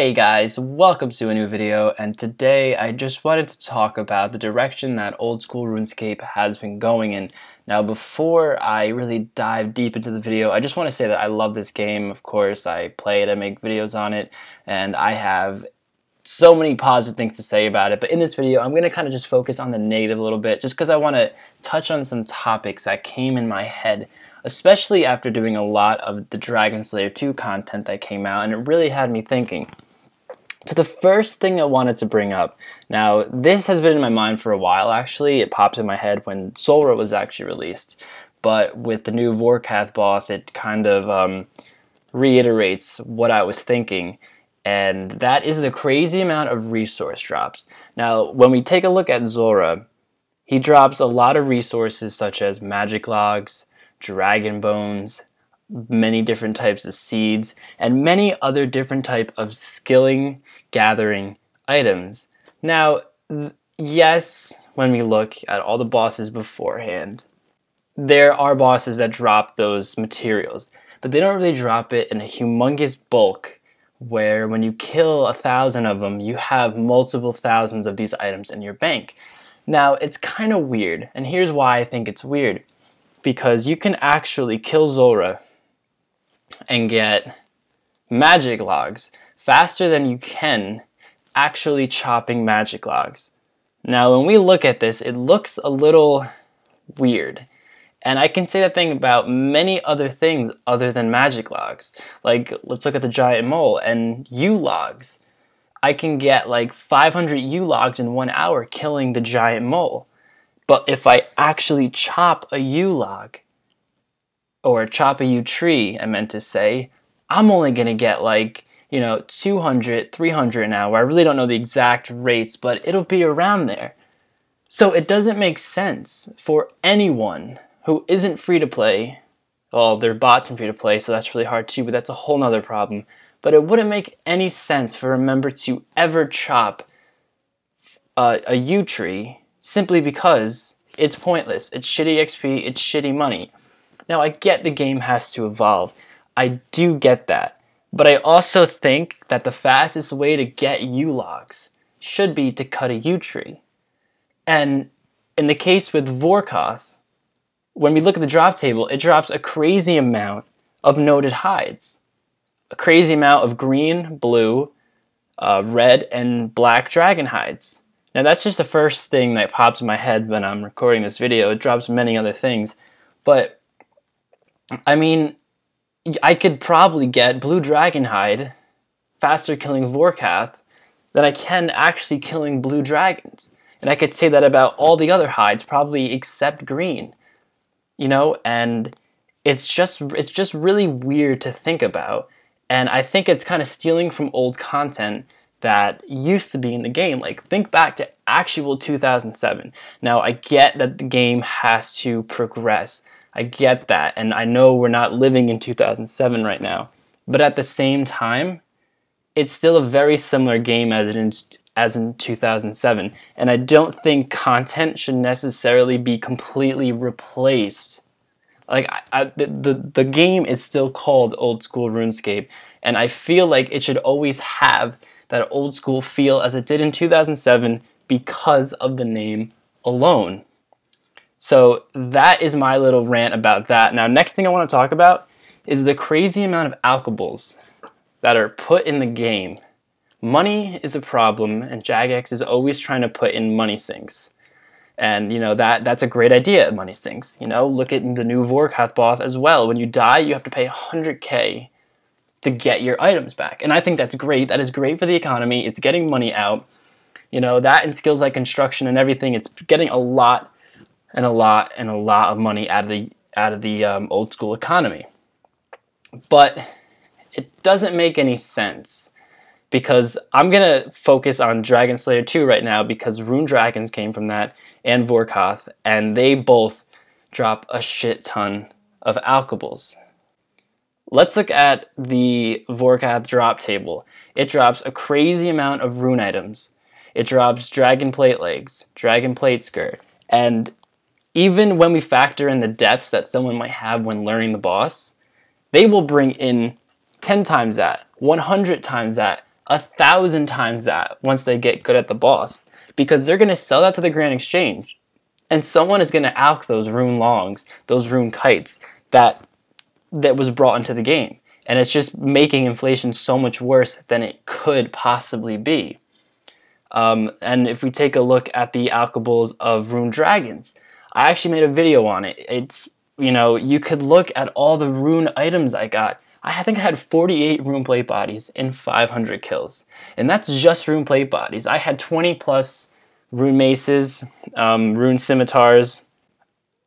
Hey guys, welcome to a new video, and today I just wanted to talk about the direction that old school RuneScape has been going in. Now before I really dive deep into the video, I just want to say that I love this game. Of course, I play it, I make videos on it, and I have so many positive things to say about it. But in this video, I'm going to kind of just focus on the negative a little bit, just because I want to touch on some topics that came in my head, especially after doing a lot of the Dragon Slayer 2 content that came out, and it really had me thinking. So the first thing I wanted to bring up, now this has been in my mind for a while actually, it popped in my head when Zulrah was actually released, but with the new Vorkath boss it kind of reiterates what I was thinking, and that is the crazy amount of resource drops. Now when we take a look at Zulrah, he drops a lot of resources such as magic logs, dragon bones, many different types of seeds, and many other different type of skilling, gathering items. Now, yes, when we look at all the bosses beforehand, there are bosses that drop those materials, but they don't really drop it in a humongous bulk where when you kill 1,000 of them, you have multiple thousands of these items in your bank. Now, it's kind of weird, and here's why I think it's weird. Because you can actually kill Zulrah and get magic logs faster than you can actually chopping magic logs. Now when we look at this, it looks a little weird. And I can say that thing about many other things other than magic logs. Like, let's look at the giant mole and U logs. I can get like 500 U logs in 1 hour killing the giant mole. But if I actually chop a U log, or chop a U tree, I meant to say, I'm only going to get like, 200, 300 an hour. I really don't know the exact rates, but it'll be around there. So it doesn't make sense for anyone who isn't free to play. Well, there are bots in free to play, so that's really hard too, but that's a whole nother problem. But it wouldn't make any sense for a member to ever chop a U tree simply because it's pointless. It's shitty XP, it's shitty money. Now, I get the game has to evolve. I do get that. But I also think that the fastest way to get U logs should be to cut a U tree. And in the case with Vorkath, when we look at the drop table, it drops a crazy amount of noted hides. A crazy amount of green, blue, red, and black dragon hides. Now that's just the first thing that pops in my head when I'm recording this video. It drops many other things. But I mean, I could probably get blue dragon hide faster killing Vorkath than I can actually killing blue dragons. And I could say that about all the other hides, probably except green. And it's just really weird to think about. And I think it's kind of stealing from old content that used to be in the game. Like, think back to actual 2007. Now, I get that the game has to progress. I get that, and I know we're not living in 2007 right now, but at the same time, it's still a very similar game as in 2007, and I don't think content should necessarily be completely replaced. Like, the game is still called Old School RuneScape, and I feel like it should always have that old school feel as it did in 2007 because of the name alone. So that is my little rant about that. Now, next thing I want to talk about is the crazy amount of alchables that are put in the game. Money is a problem, and Jagex is always trying to put in money sinks. And, that's a great idea, money sinks. Look at the new Vorkath boss as well. When you die, you have to pay 100K to get your items back. And I think that's great. That is great for the economy. It's getting money out. That and skills like construction and everything, it's getting a lot of money out of the old school economy. But it doesn't make any sense because I'm gonna focus on Dragon Slayer 2 right now because Rune Dragons came from that and Vorkath, and they both drop a shit ton of alchables. Let's look at the Vorkath drop table. It drops a crazy amount of rune items. It drops dragon plate legs, dragon plate skirt, and even when we factor in the deaths that someone might have when learning the boss, they will bring in 10 times that, 100 times that 1,000 times that once they get good at the boss, because they're going to sell that to the Grand Exchange, and someone is going to alch those rune longs, those rune kites that was brought into the game, and it's just making inflation so much worse than it could possibly be. And if we take a look at the alchables of rune dragons, I actually made a video on it. It's, you know, you could look at all the rune items I got. I think I had 48 rune plate bodies in 500 kills. And that's just rune plate bodies. I had 20 plus rune maces, rune scimitars.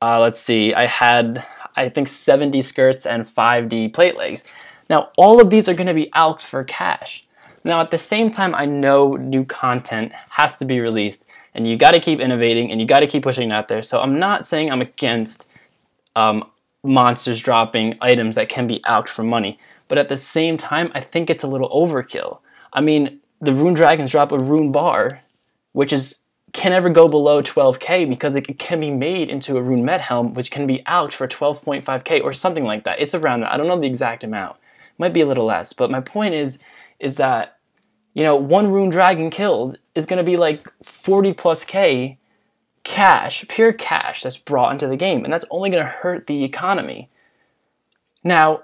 Let's see, I had, I think, 70 skirts and 5D plate legs. Now, all of these are going to be alched for cash. Now, at the same time, I know new content has to be released, and you got to keep innovating, and you got to keep pushing it out there. So I'm not saying I'm against monsters dropping items that can be alched for money, but at the same time, I think it's a little overkill. I mean, the rune dragons drop a rune bar, which can never go below 12k because it can be made into a rune med helm, which can be alched for 12.5k or something like that. It's around that. I don't know the exact amount. It might be a little less, but my point is that, you know, one rune dragon killed is going to be like 40 plus k cash, pure cash that's brought into the game, and that's only going to hurt the economy. Now,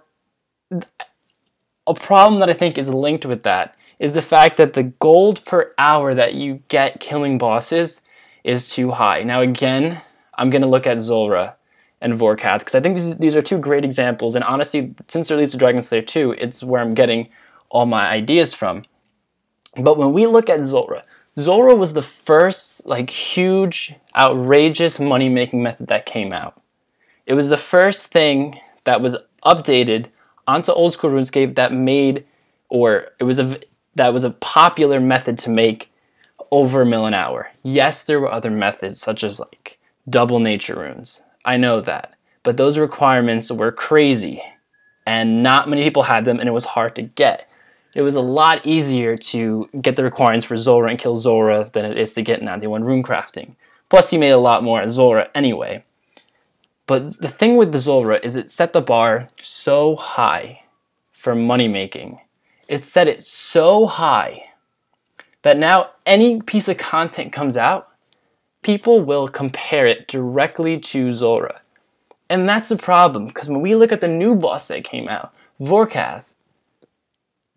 a problem that I think is linked with that is the fact that the gold per hour that you get killing bosses is too high. Now again, I'm going to look at Zulrah and Vorkath, because I think these are two great examples, and honestly, since the release of Dragon Slayer 2, it's where I'm getting all my ideas from. But when we look at Zulrah, Zulrah was the first like huge, outrageous money-making method that came out. It was the first thing that was updated onto old school RuneScape that made, that was a popular method to make over $1 million an hour. Yes, there were other methods such as like double nature runes. I know that, but those requirements were crazy, and not many people had them, and it was hard to get. It was a lot easier to get the requirements for Zulrah and kill Zulrah than it is to get 91 rune crafting. Plus, you made a lot more at Zulrah anyway. But the thing with the Zulrah is it set the bar so high for money making. It set it so high that now any piece of content comes out, people will compare it directly to Zulrah. And that's a problem, because when we look at the new boss that came out, Vorkath,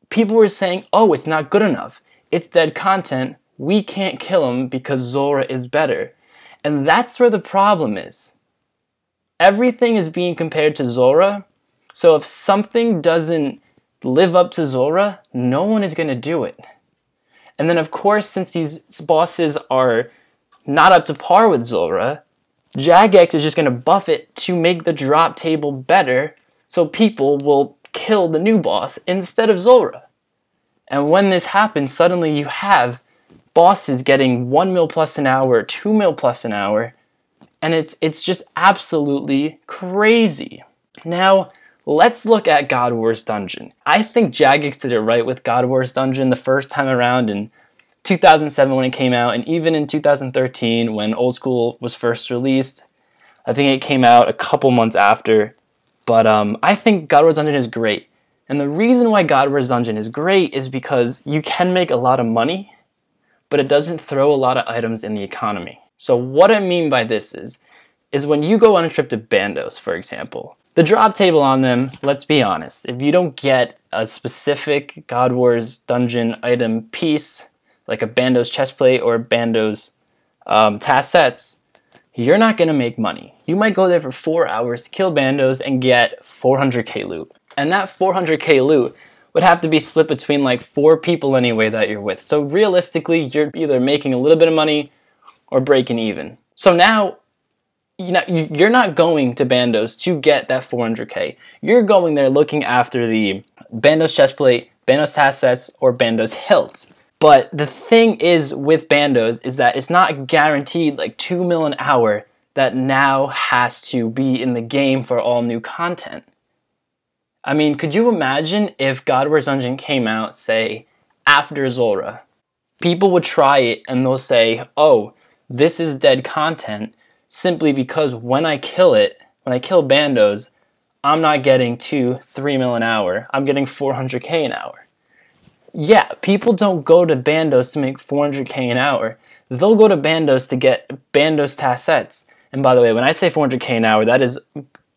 people were saying, oh, it's not good enough. It's dead content. We can't kill him because Zulrah is better. And that's where the problem is. Everything is being compared to Zulrah, so if something doesn't live up to Zulrah, no one is going to do it. And then, of course, since these bosses are not up to par with Zulrah, Jagex is just going to buff it to make the drop table better, so people will kill the new boss instead of Zulrah. And when this happens, suddenly you have bosses getting 1 mil plus an hour, 2 mil plus an hour, and it's just absolutely crazy. Now, let's look at God War's Dungeon. I think Jagex did it right with God War's Dungeon the first time around in 2007 when it came out, and even in 2013 when Old School was first released. I think it came out a couple months after. But I think God War's Dungeon is great. And the reason why God War's Dungeon is great is because you can make a lot of money, but it doesn't throw a lot of items in the economy. So what I mean by this is when you go on a trip to Bandos, for example, the drop table on them, let's be honest, if you don't get a specific God War's Dungeon item piece, like a Bandos chestplate or Bandos task sets, you're not going to make money. You might go there for 4 hours, kill Bandos, and get 400k loot. And that 400k loot would have to be split between like 4 people anyway that you're with. So realistically, you're either making a little bit of money or breaking even. So now, you're not going to Bandos to get that 400k. You're going there looking after the Bandos chestplate, Bandos task sets, or Bandos hilts. But the thing is with Bandos is that it's not guaranteed like 2 mil an hour that now has to be in the game for all new content. I mean, could you imagine if God War's Dungeon came out, say, after Zulrah? People would try it and they'll say, oh, this is dead content simply because when I kill Bandos, I'm not getting 2-3 mil an hour. I'm getting 400k an hour. Yeah, people don't go to Bandos to make 400k an hour. They'll go to Bandos to get Bandos tassets. And by the way, when I say 400k an hour, that is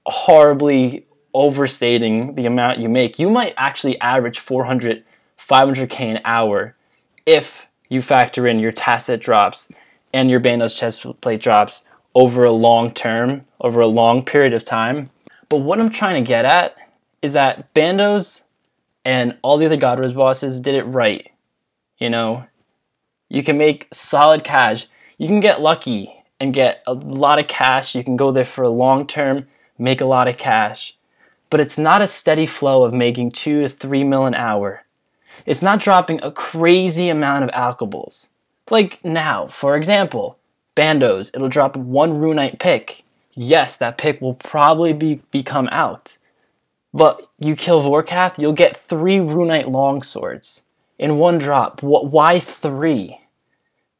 horribly overstating the amount you make. You might actually average 400, 500k an hour if you factor in your tacet drops and your Bandos chest plate drops over a long term, over a long period of time. But what I'm trying to get at is that Bandos and all the other God Rose bosses did it right. You know, you can make solid cash. You can get lucky and get a lot of cash. You can go there for a long term, make a lot of cash. But it's not a steady flow of making 2 to 3 mil an hour. It's not dropping a crazy amount of alchables. Like now, for example, Bandos, it'll drop 1 Runite pick. Yes, that pick will probably become out. But you kill Vorkath, you'll get 3 Runite longswords in 1 drop. Why 3?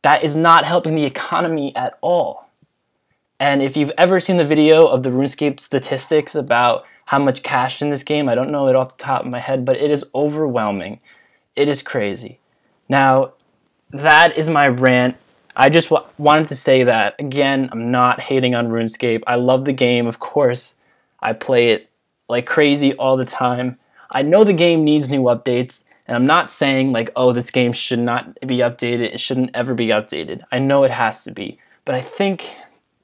That is not helping the economy at all. And if you've ever seen the video of the RuneScape statistics about how much cash in this game, I don't know it off the top of my head, but it is overwhelming. It is crazy. Now, that is my rant. I just wanted to say that. Again, I'm not hating on RuneScape. I love the game, of course. I play it like crazy all the time. I know the game needs new updates, and I'm not saying like, oh, this game should not be updated. It shouldn't ever be updated. I know it has to be, but I think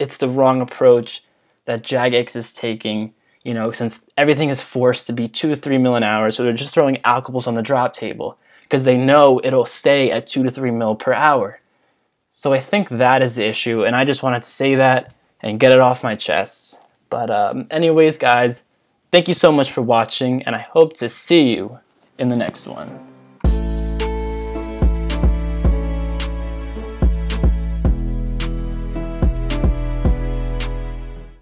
it's the wrong approach that Jagex is taking, you know, since everything is forced to be 2 to 3 mil an hour, so they're just throwing alchables on the drop table because they know it'll stay at 2 to 3 mil per hour. So I think that is the issue, and I just wanted to say that and get it off my chest. But anyways, guys, thank you so much for watching, and I hope to see you in the next one.